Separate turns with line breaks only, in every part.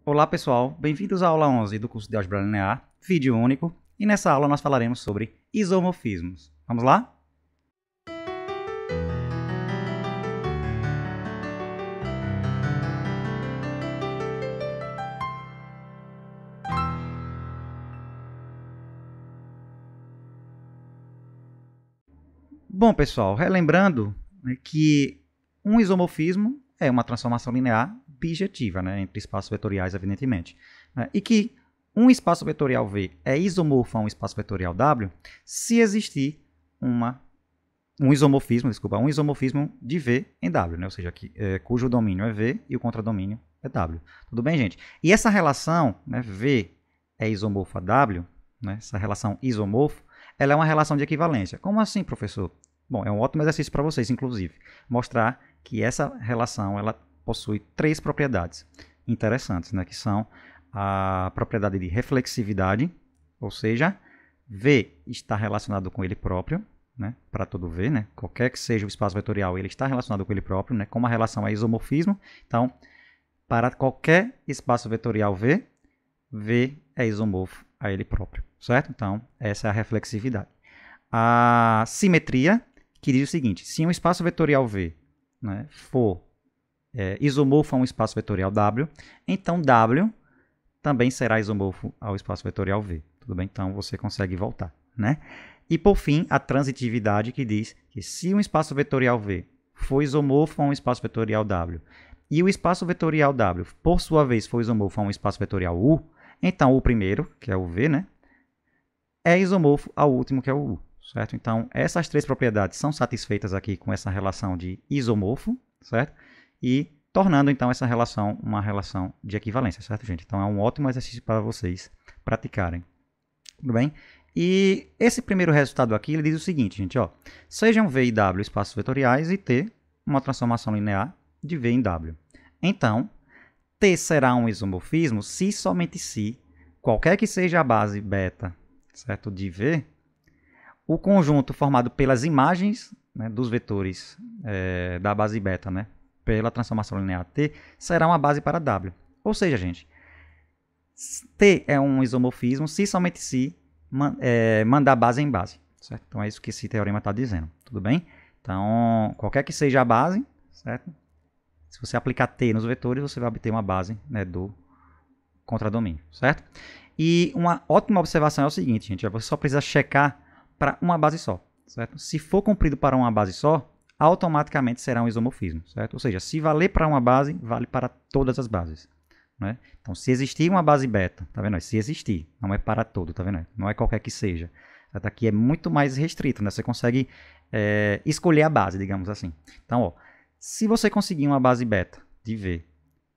Olá pessoal, bem-vindos à aula 11 do curso de Álgebra Linear, vídeo único, e nessa aula nós falaremos sobre isomorfismos. Vamos lá? Bom pessoal, relembrando que um isomorfismo é uma transformação linear bijetiva, entre espaços vetoriais, evidentemente, e que um espaço vetorial V é isomorfo a um espaço vetorial W se existir um isomorfismo de V em W, ou seja, cujo domínio é V e o contradomínio é W. Tudo bem, gente? E essa relação, V é isomorfo a W, essa relação isomorfo, ela é uma relação de equivalência. Como assim, professor? Bom, é um ótimo exercício para vocês, inclusive, mostrar que essa relação ela possui três propriedades interessantes, que são a propriedade de reflexividade, ou seja, V está relacionado com ele próprio, para todo V, qualquer que seja o espaço vetorial, ele está relacionado com ele próprio, como a relação é isomorfismo. Então, para qualquer espaço vetorial V, V é isomorfo a ele próprio, certo? Então, essa é a reflexividade. A simetria, que diz o seguinte: se um espaço vetorial V for isomorfo a um espaço vetorial W, então W também será isomorfo ao espaço vetorial V. Tudo bem? Então, você consegue voltar, E, por fim, a transitividade, que diz que se um espaço vetorial V for isomorfo a um espaço vetorial W e o espaço vetorial W, por sua vez, for isomorfo a um espaço vetorial U, então o primeiro, que é o V, é isomorfo ao último, que é o U, certo? Então, essas três propriedades são satisfeitas aqui com essa relação de isomorfo, certo? E tornando, então, essa relação uma relação de equivalência, certo, gente? Então, é um ótimo exercício para vocês praticarem. Tudo bem? E esse primeiro resultado aqui, ele diz o seguinte, gente, sejam V e W espaços vetoriais e T uma transformação linear de V em W. Então, T será um isomorfismo se somente se, qualquer que seja a base beta, certo, de V, o conjunto formado pelas imagens dos vetores da base beta, pela transformação linear T, será uma base para W. Ou seja, gente, T é um isomorfismo se somente se mandar base em base, certo? Então, é isso que esse teorema está dizendo, tudo bem? Então, qualquer que seja a base, certo? Se você aplicar T nos vetores, você vai obter uma base do contradomínio, certo? E uma ótima observação é o seguinte, gente, você só precisa checar para uma base só, certo? Se for cumprido para uma base só, automaticamente será um isomorfismo, certo? Ou seja, se valer para uma base, vale para todas as bases. Então, se existir uma base beta, tá vendo? Se existir, não é para todo, tá vendo? Não é qualquer que seja. Aqui é muito mais restrito, Você consegue escolher a base, digamos assim. Então, se você conseguir uma base beta de V,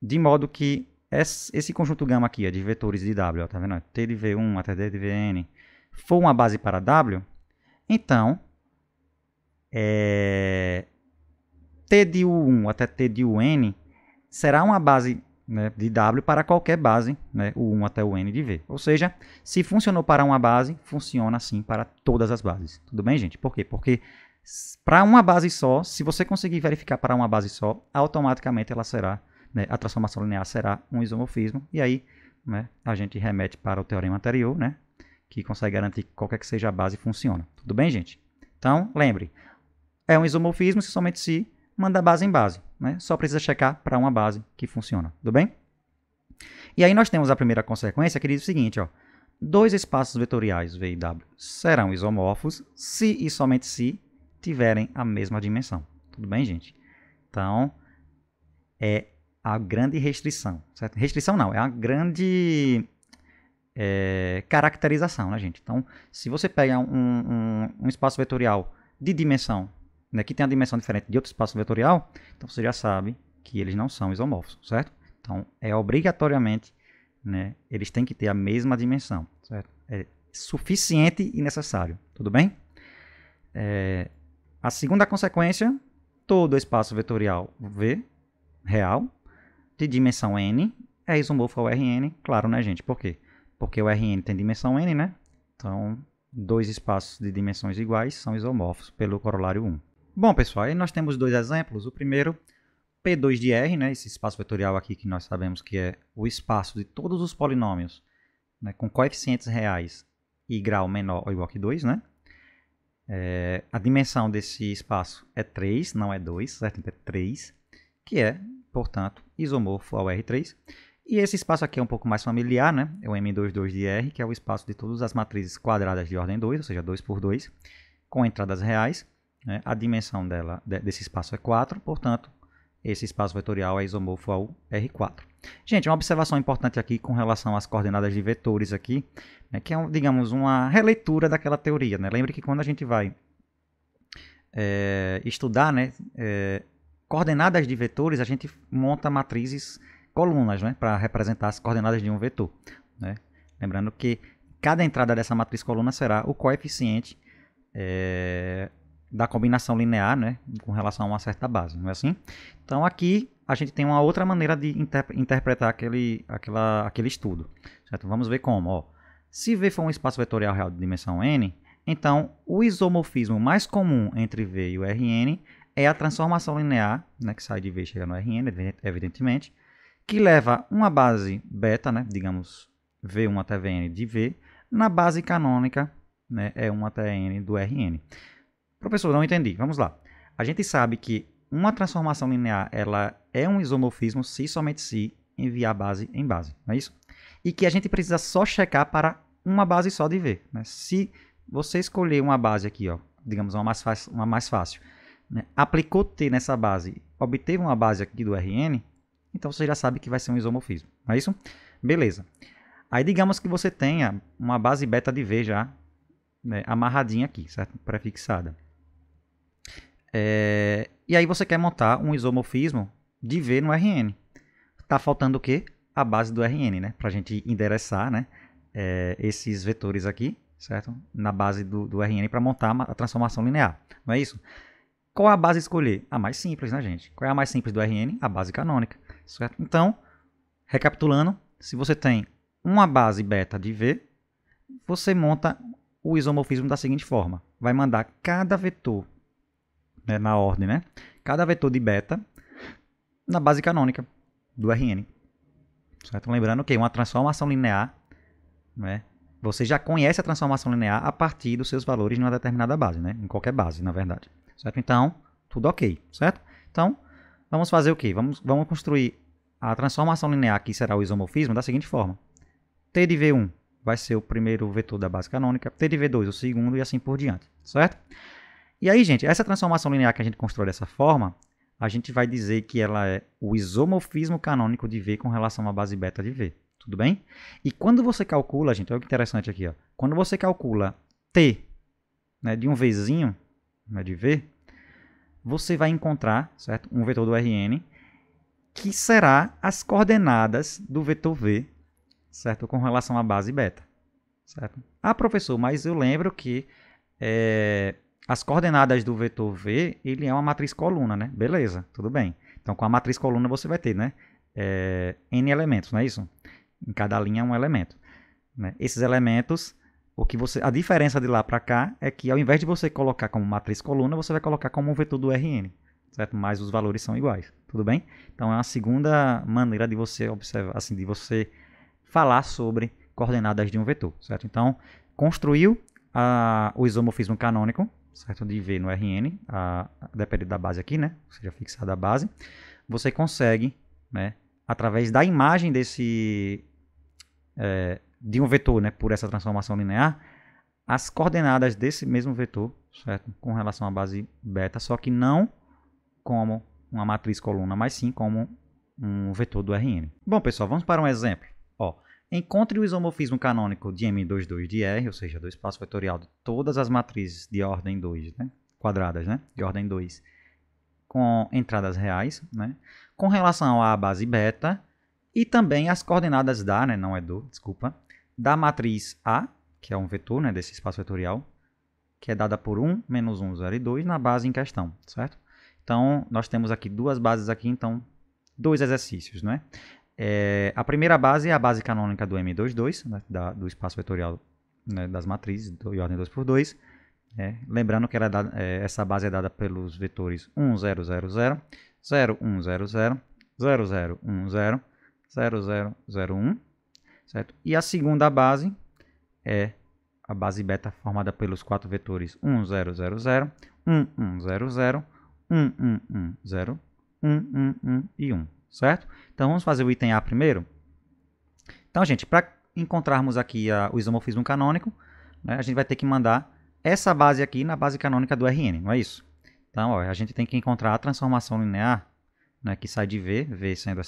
de modo que esse conjunto gama aqui de vetores de W, tá vendo? T de V1 até D de Vn, for uma base para W, então, T de U1 até T de UN será uma base de W para qualquer base, o 1 até o N de V. Ou seja, se funcionou para uma base, funciona assim para todas as bases. Tudo bem, gente? Por quê? Porque para uma base só, se você conseguir verificar para uma base só, automaticamente ela será, a transformação linear será um isomorfismo. E aí a gente remete para o teorema anterior, que consegue garantir que qualquer que seja a base funciona. Tudo bem, gente? Então, lembre, é um isomorfismo se somente se manda base em base. Só precisa checar para uma base que funciona. Tudo bem? E aí nós temos a primeira consequência que diz o seguinte, dois espaços vetoriais V e W serão isomorfos se e somente se tiverem a mesma dimensão. Tudo bem, gente? Então, é a grande restrição. Certo? Restrição não, é a grande caracterização, gente? Então, se você pega um espaço vetorial de dimensão que tem a dimensão diferente de outro espaço vetorial, então você já sabe que eles não são isomorfos, certo? Então, obrigatoriamente, eles têm que ter a mesma dimensão, certo? É suficiente e necessário, tudo bem? A segunda consequência, todo espaço vetorial V, real, de dimensão n, é isomorfo ao Rn, claro, gente? Por quê? Porque o Rn tem dimensão n, Então, dois espaços de dimensões iguais são isomorfos pelo corolário 1. Bom, pessoal, aí nós temos dois exemplos. O primeiro, P2 de R, né, esse espaço vetorial aqui que nós sabemos que é o espaço de todos os polinômios, né, com coeficientes reais e grau menor ou igual que 2, né? A dimensão desse espaço é 3, não é 2, certo? Então é 3, que é, portanto, isomorfo ao R3. E esse espaço aqui é um pouco mais familiar, né? É o M22 de R, que é o espaço de todas as matrizes quadradas de ordem 2, ou seja, 2 por 2, com entradas reais. Né? A dimensão desse espaço é 4, portanto, esse espaço vetorial é isomorfo ao R4. Gente, uma observação importante aqui com relação às coordenadas de vetores aqui, né, que é, digamos, uma releitura daquela teoria. Né? Lembre que quando a gente vai estudar, né, coordenadas de vetores, a gente monta matrizes colunas, né, para representar as coordenadas de um vetor. Né? Lembrando que cada entrada dessa matriz coluna será o coeficiente da combinação linear, né, com relação a uma certa base, não é assim? Então aqui a gente tem uma outra maneira de interpretar aquele estudo. Certo? Vamos ver como. Ó. Se V for um espaço vetorial real de dimensão n, então o isomorfismo mais comum entre V e o Rn é a transformação linear, né, que sai de V e chega no Rn, evidentemente, que leva uma base beta, né, digamos V1 até Vn de V, na base canônica, né, E1 até n do Rn. Professor, não entendi. Vamos lá. A gente sabe que uma transformação linear ela é um isomorfismo se somente se enviar base em base, não é isso? E que a gente precisa só checar para uma base só de V. Né? Se você escolher uma base aqui, ó, digamos uma mais fácil, né? Aplicou T nessa base, obteve uma base aqui do Rn, então você já sabe que vai ser um isomorfismo, não é isso? Beleza. Aí digamos que você tenha uma base beta de V já, né, amarradinha aqui, certo? Prefixada. E aí você quer montar um isomorfismo de V no Rn. Está faltando o quê? A base do Rn, né? Para a gente endereçar, né, esses vetores aqui, certo? Na base do Rn para montar a transformação linear. Não é isso? Qual a base escolher? A mais simples, né, gente? Qual é a mais simples do Rn? A base canônica, certo? Então, recapitulando, se você tem uma base beta de V, você monta o isomorfismo da seguinte forma. Vai mandar cada vetor, né, na ordem, né? Cada vetor de beta na base canônica do Rn. Certo? Lembrando que uma transformação linear, né, você já conhece a transformação linear a partir dos seus valores em uma determinada base, né? Em qualquer base, na verdade. Certo? Então, tudo ok, certo? Então, vamos fazer o quê? Vamos construir a transformação linear, que será o isomorfismo, da seguinte forma. T de V1 vai ser o primeiro vetor da base canônica, T de V2 o segundo e assim por diante, certo? E aí, gente, essa transformação linear que a gente constrói dessa forma, a gente vai dizer que ela é o isomorfismo canônico de V com relação à base beta de V. Tudo bem? E quando você calcula, gente, olha que interessante aqui, ó. Quando você calcula T, né, de um Vzinho, né, de V, você vai encontrar, certo, um vetor do Rn que será as coordenadas do vetor V, certo, com relação à base beta. Certo? Ah, professor, mas eu lembro que as coordenadas do vetor V, ele é uma matriz coluna, né? Beleza, tudo bem. Então, com a matriz coluna você vai ter, né, n elementos, não é isso? Em cada linha um elemento. Né? Esses elementos, a diferença de lá para cá é que ao invés de você colocar como matriz coluna, você vai colocar como um vetor do Rn, certo? Mas os valores são iguais, tudo bem? Então é uma segunda maneira de você observar, assim, de você falar sobre coordenadas de um vetor, certo? Então construiu o isomorfismo canônico, certo? De V no Rn, depende da base aqui, né? Ou seja, fixada a base, você consegue, né, através da imagem de um vetor, né, por essa transformação linear, as coordenadas desse mesmo vetor, certo? Com relação à base beta, só que não como uma matriz coluna, mas sim como um vetor do Rn. Bom, pessoal, vamos para um exemplo. Ó, encontre o isomorfismo canônico de M22 de R, ou seja, do espaço vetorial de todas as matrizes de ordem 2, né, quadradas, né, de ordem 2, com entradas reais, né, com relação à base beta, e também as coordenadas da matriz A, que é um vetor, né, desse espaço vetorial, que é dada por 1, menos 1, 0 e 2 na base em questão, certo? Então, nós temos aqui duas bases aqui, então, dois exercícios, né? A primeira base é a base canônica do M22, né, do espaço vetorial, né, das matrizes de ordem 2×2. Lembrando que essa base é dada pelos vetores 1, 0, 0, 0, 0100, 0010, 0001, certo? E a segunda base é a base beta formada pelos 4 vetores 1000, 1100, 1100, 1110, 111 e 1, certo? Então vamos fazer o item A primeiro. Então, gente, para encontrarmos aqui o isomorfismo canônico, né, a gente vai ter que mandar essa base aqui na base canônica do Rn, não é isso? Então, ó, a gente tem que encontrar a transformação linear, né, que sai de V, V sendo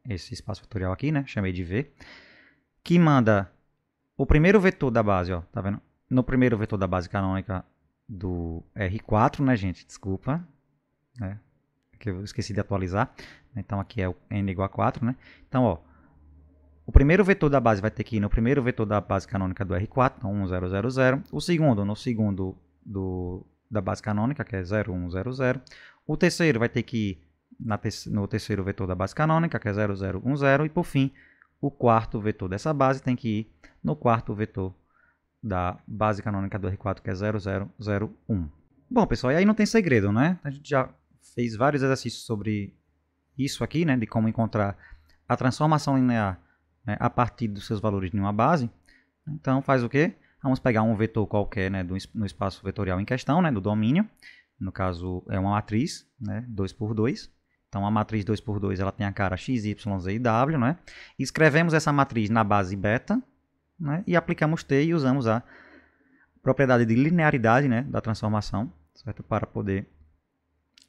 esse espaço vetorial aqui, né, chamei de V, que manda o primeiro vetor da base, ó, tá vendo? No primeiro vetor da base canônica do R4, né, gente? Desculpa, né, que eu esqueci de atualizar. Então, aqui é o n igual a 4, né? Então, ó, o primeiro vetor da base vai ter que ir no primeiro vetor da base canônica do R4, então 1000. O segundo no segundo da base canônica, que é 0100. O terceiro vai ter que ir no terceiro vetor da base canônica, que é 0010. E por fim, o quarto vetor dessa base tem que ir no quarto vetor da base canônica do R4, que é 0001. Bom, pessoal, e aí não tem segredo, né? A gente já fez vários exercícios sobre isso aqui, né? De como encontrar a transformação linear, né, a partir dos seus valores de uma base. Então, faz o quê? Vamos pegar um vetor qualquer, né, no espaço vetorial em questão, né, do domínio. No caso, é uma matriz, né, 2×2. Então, a matriz 2×2 ela tem a cara x, y, z e w. Né? Escrevemos essa matriz na base beta, né, e aplicamos T e usamos a propriedade de linearidade, né, da transformação, certo? Para poder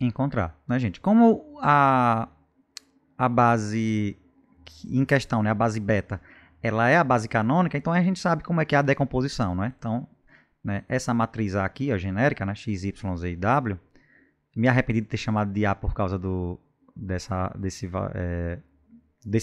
encontrar. Né, gente? Como a base em questão, né, a base beta, ela é a base canônica, então a gente sabe como é que é a decomposição, não é? Então, né, essa matriz A aqui, a genérica, né, x, y, z e w, me arrependi de ter chamado de A por causa desse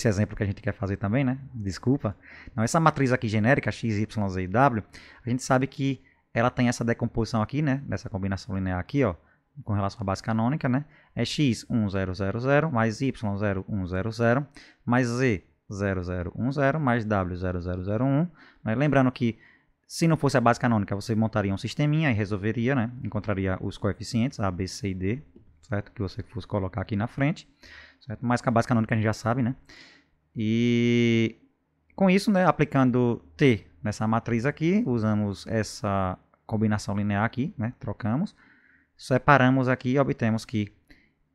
exemplo que a gente quer fazer também, né? Desculpa. Então, essa matriz aqui genérica, x, y, z e w, a gente sabe que ela tem essa decomposição aqui, né, nessa combinação linear aqui, ó, com relação à base canônica, né? É x 1000 mais y 0100 mais z 0010 mais w 0001. Né? Lembrando que se não fosse a base canônica, você montaria um sisteminha e resolveria, né? Encontraria os coeficientes A, B, C e D, certo? Que você fosse colocar aqui na frente, certo? Mas com a base canônica a gente já sabe, né? E com isso, né, aplicando T nessa matriz aqui, usamos essa combinação linear aqui, né? Trocamos. Separamos aqui e obtemos que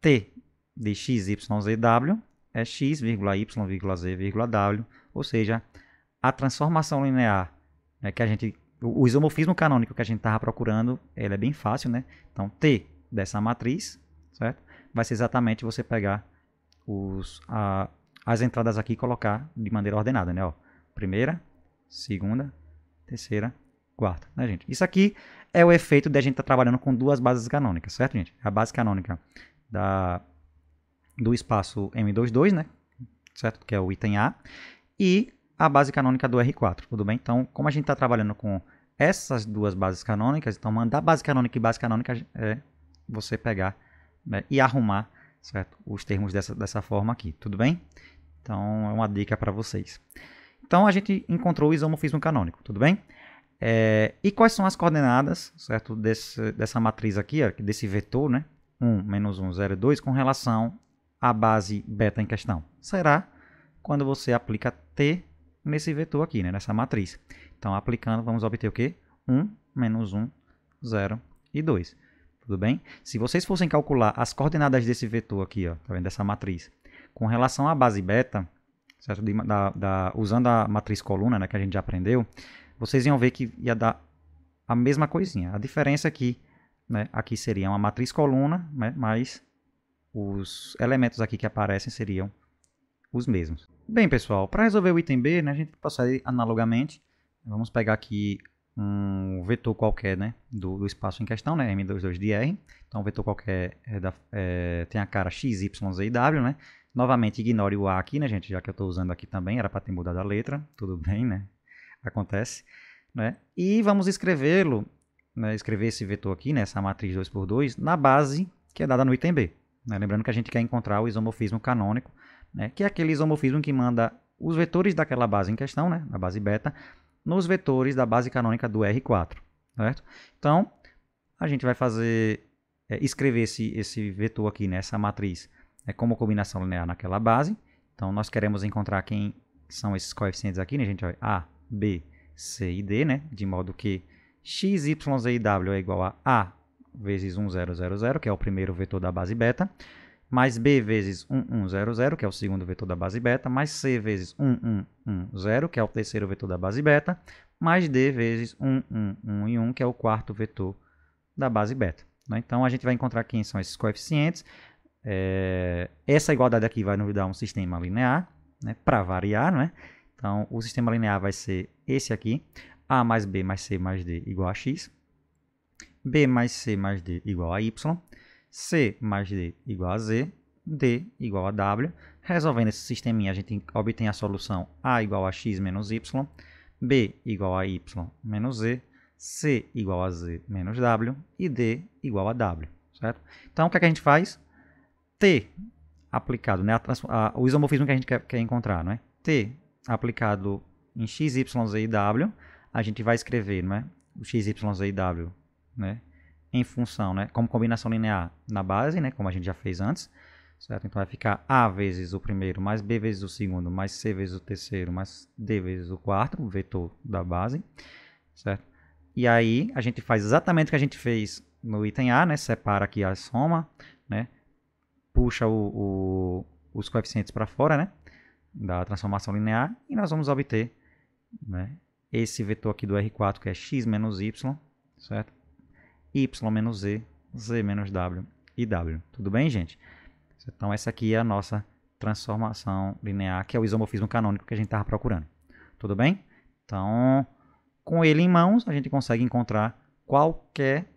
T de x, y, z, w é x, y, z, w, ou seja, a transformação linear, né, que o isomorfismo canônico que a gente estava procurando, ele é bem fácil, né? Então, T dessa matriz, certo? Vai ser exatamente você pegar as entradas aqui e colocar de maneira ordenada, né? Ó, primeira, segunda, terceira, quarta, né, gente? Isso aqui é o efeito de a gente estar trabalhando com duas bases canônicas, certo, gente? A base canônica do espaço M22, né? Certo? Que é o item A. E a base canônica do R4, tudo bem? Então, como a gente está trabalhando com essas duas bases canônicas, então mandar base canônica e base canônica é você pegar, né, e arrumar, certo, os termos dessa forma aqui, tudo bem? Então, é uma dica para vocês. Então, a gente encontrou o isomorfismo canônico, tudo bem? E quais são as coordenadas, certo, dessa matriz aqui, ó, desse vetor, né, 1, menos 1, 0 e 2, com relação à base beta em questão? Será quando você aplica T nesse vetor aqui, né, nessa matriz. Então, aplicando, vamos obter o quê? 1, menos 1, 0 e 2. Tudo bem? Se vocês fossem calcular as coordenadas desse vetor aqui, ó, tá vendo, dessa matriz, com relação à base beta, certo, usando a matriz coluna, né, que a gente já aprendeu, vocês iam ver que ia dar a mesma coisinha. A diferença é que, né, aqui seria uma matriz coluna, né, mas os elementos aqui que aparecem seriam os mesmos. Bem, pessoal, para resolver o item B, né, a gente procede analogamente. Vamos pegar aqui um vetor qualquer, né, do espaço em questão, né, M22 de R. Então, um vetor qualquer tem a cara x, y, z e w. Né? Novamente, ignore o A aqui, né, gente, já que eu estou usando aqui também. Era para ter mudado a letra. Tudo bem, né? Acontece. Né? E vamos escrevê-lo, né, escrever esse vetor aqui, né, essa matriz 2×2, na base que é dada no item B. Né? Lembrando que a gente quer encontrar o isomorfismo canônico, né, que é aquele isomorfismo que manda os vetores daquela base em questão, né, da base beta, nos vetores da base canônica do R4. Certo? Então, a gente vai escrever esse vetor aqui, né, essa matriz, como combinação linear naquela base. Então, nós queremos encontrar quem são esses coeficientes aqui, né? A gente vai A, B, C e D, né? De modo que x, y, z e w é igual a vezes 1, 0, 0, 0, que é o primeiro vetor da base beta, mais B vezes 1, 1, 0, 0, que é o segundo vetor da base beta, mais C vezes 1, 1, 1, 0, que é o terceiro vetor da base beta, mais D vezes 1, 1, 1 e 1, que é o quarto vetor da base beta. Né? Então, a gente vai encontrar quem são esses coeficientes. Essa igualdade aqui vai nos dar um sistema linear, né, para variar. Né? Então, o sistema linear vai ser esse aqui, A mais B mais C mais D igual a X, B mais C mais D igual a Y, C mais D igual a Z, D igual a W. Resolvendo esse sisteminha, a gente obtém a solução A igual a X menos Y, B igual a Y menos Z, C igual a Z menos W e D igual a W. Certo? Então, o que é que a gente faz? T aplicado, né, o isomorfismo que a gente quer encontrar, não é? T aplicado em x, y, z e w, a gente vai escrever, não é? O x, y, z e w, né, em função, né, como combinação linear na base, né, como a gente já fez antes, certo? Então vai ficar A vezes o primeiro, mais B vezes o segundo, mais C vezes o terceiro, mais D vezes o quarto, o vetor da base, certo? E aí a gente faz exatamente o que a gente fez no item A, né, separa aqui a soma, né, puxa os coeficientes para fora, né, da transformação linear, e nós vamos obter, né, esse vetor aqui do R4, que é x menos y, certo? Y menos z, z menos w e w. Tudo bem, gente? Então, essa aqui é a nossa transformação linear, que é o isomorfismo canônico que a gente estava procurando. Tudo bem? Então, com ele em mãos, a gente consegue encontrar qualquer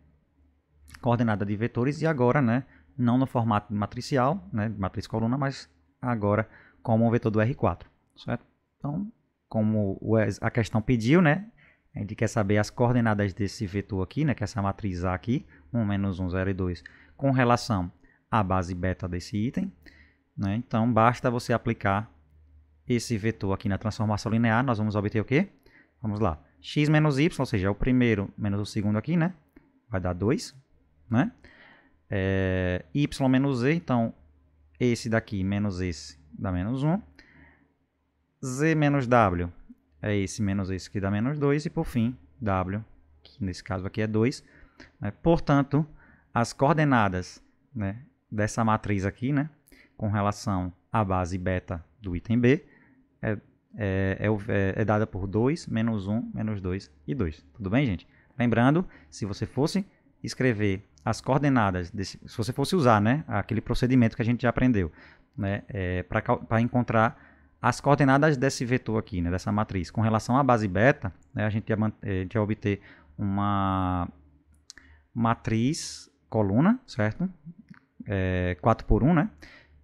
coordenada de vetores, e agora, né, não no formato matricial, né, matriz coluna, mas agora como um vetor do R4, certo? Então, como a questão pediu, né, a gente quer saber as coordenadas desse vetor aqui, né, que é essa matriz A aqui, 1, menos 1, 0 e 2, com relação à base beta desse item, né? Então, basta você aplicar esse vetor aqui na transformação linear, nós vamos obter o quê? Vamos lá, x menos y, ou seja, é o primeiro menos o segundo aqui, né, vai dar 2, né? Y menos z, então esse daqui menos esse dá menos 1. Z menos w é esse menos esse que dá menos 2. E por fim, w, que nesse caso aqui é 2. Né? Portanto, as coordenadas, né, dessa matriz aqui, né, com relação à base beta do item B, é dada por 2, menos 1, menos 2 e 2. Tudo bem, gente? Lembrando, se você fosse escrever as coordenadas, se você fosse usar, né, aquele procedimento que a gente já aprendeu, né, para encontrar as coordenadas desse vetor aqui, né, dessa matriz, com relação à base beta, né, a gente ia obter uma matriz coluna, certo? 4 por 1, né?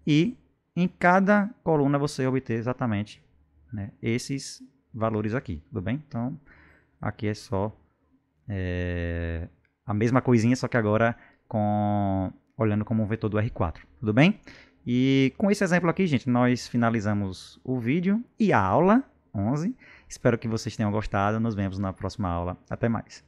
E em cada coluna você obter exatamente, né, esses valores aqui, tudo bem? Então, aqui é só a mesma coisinha, só que agora olhando como um vetor do R4, tudo bem? E com esse exemplo aqui, gente, nós finalizamos o vídeo e a aula 11. Espero que vocês tenham gostado. Nos vemos na próxima aula. Até mais.